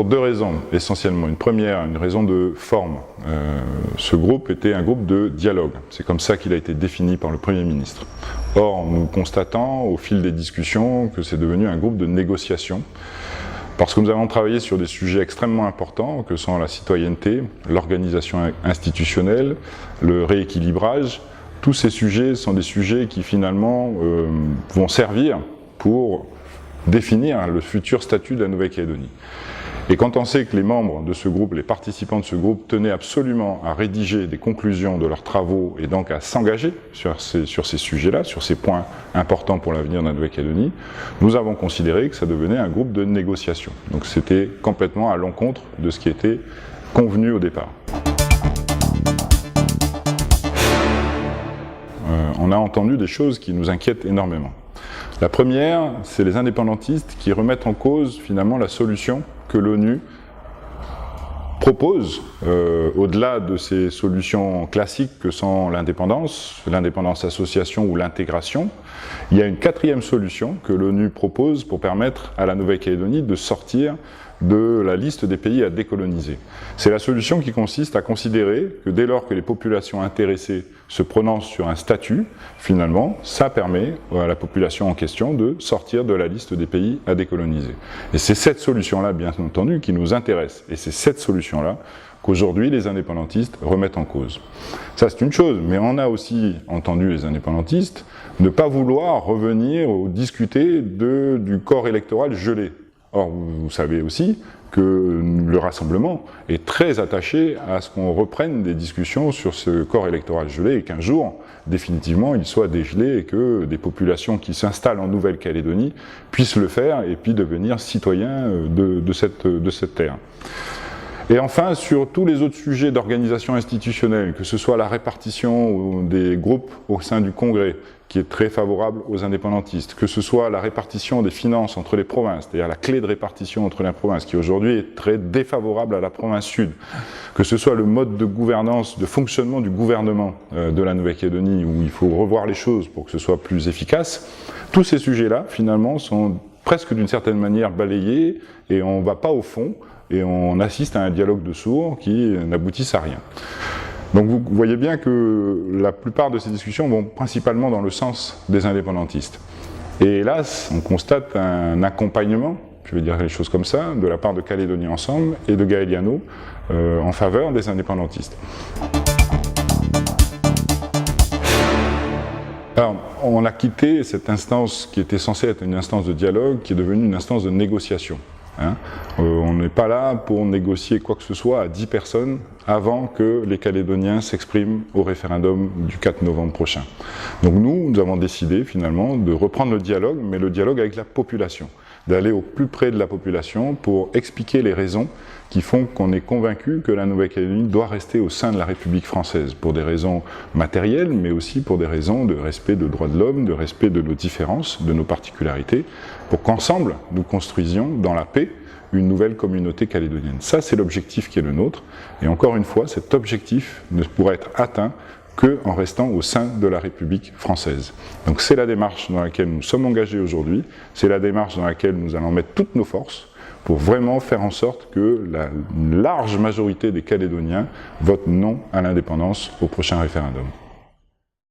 Pour deux raisons, essentiellement. Une première, une raison de forme. Ce groupe était un groupe de dialogue. C'est comme ça qu'il a été défini par le Premier ministre. Or, nous constatons au fil des discussions que c'est devenu un groupe de négociation, parce que nous avons travaillé sur des sujets extrêmement importants, que sont la citoyenneté, l'organisation institutionnelle, le rééquilibrage. Tous ces sujets sont des sujets qui finalement vont servir pour définir le futur statut de la Nouvelle-Calédonie. Et quand on sait que les membres de ce groupe, les participants de ce groupe, tenaient absolument à rédiger des conclusions de leurs travaux et donc à s'engager sur ces sujets-là, sur ces points importants pour l'avenir de la Nouvelle-Calédonie, nous avons considéré que ça devenait un groupe de négociation. Donc c'était complètement à l'encontre de ce qui était convenu au départ. On a entendu des choses qui nous inquiètent énormément. La première, c'est les indépendantistes qui remettent en cause finalement la solution que l'ONU propose, au-delà de ces solutions classiques que sont l'indépendance association ou l'intégration. Il y a une quatrième solution que l'ONU propose pour permettre à la Nouvelle-Calédonie de sortir de la liste des pays à décoloniser. C'est la solution qui consiste à considérer que dès lors que les populations intéressées se prononcent sur un statut, finalement, ça permet à la population en question de sortir de la liste des pays à décoloniser. Et c'est cette solution-là, bien entendu, qui nous intéresse. Et c'est cette solution-là qu'aujourd'hui les indépendantistes remettent en cause. Ça, c'est une chose, mais on a aussi entendu les indépendantistes ne pas vouloir revenir ou discuter du corps électoral gelé. Or, vous savez aussi que le Rassemblement est très attaché à ce qu'on reprenne des discussions sur ce corps électoral gelé et qu'un jour, définitivement, il soit dégelé et que des populations qui s'installent en Nouvelle-Calédonie puissent le faire et puis devenir citoyens de cette terre. Et enfin, sur tous les autres sujets d'organisation institutionnelle, que ce soit la répartition des groupes au sein du Congrès, qui est très favorable aux indépendantistes, que ce soit la répartition des finances entre les provinces, c'est-à-dire la clé de répartition entre les provinces, qui aujourd'hui est très défavorable à la province sud, que ce soit le mode de gouvernance, de fonctionnement du gouvernement de la Nouvelle-Calédonie, où il faut revoir les choses pour que ce soit plus efficace, tous ces sujets-là, finalement, sont presque d'une certaine manière balayés, et on ne va pas au fond, et on assiste à un dialogue de sourds qui n'aboutisse à rien. Donc vous voyez bien que la plupart de ces discussions vont principalement dans le sens des indépendantistes. Et hélas, on constate un accompagnement, je vais dire les choses comme ça, de la part de Calédonie Ensemble et de Gaël Yano en faveur des indépendantistes. Alors, on a quitté cette instance qui était censée être une instance de dialogue, qui est devenue une instance de négociation. On n'est pas là pour négocier quoi que ce soit à 10 personnes avant que les Calédoniens s'expriment au référendum du 4 novembre prochain. Donc nous avons décidé finalement de reprendre le dialogue, mais le dialogue avec la population, d'aller au plus près de la population pour expliquer les raisons qui font qu'on est convaincu que la Nouvelle-Calédonie doit rester au sein de la République française, pour des raisons matérielles, mais aussi pour des raisons de respect des droits de l'homme, de respect de nos différences, de nos particularités, pour qu'ensemble nous construisions dans la paix une nouvelle communauté calédonienne. Ça, c'est l'objectif qui est le nôtre, et encore une fois, cet objectif ne pourra être atteint qu'en restant au sein de la République française. Donc c'est la démarche dans laquelle nous sommes engagés aujourd'hui, c'est la démarche dans laquelle nous allons mettre toutes nos forces pour vraiment faire en sorte que la large majorité des Calédoniens votent non à l'indépendance au prochain référendum.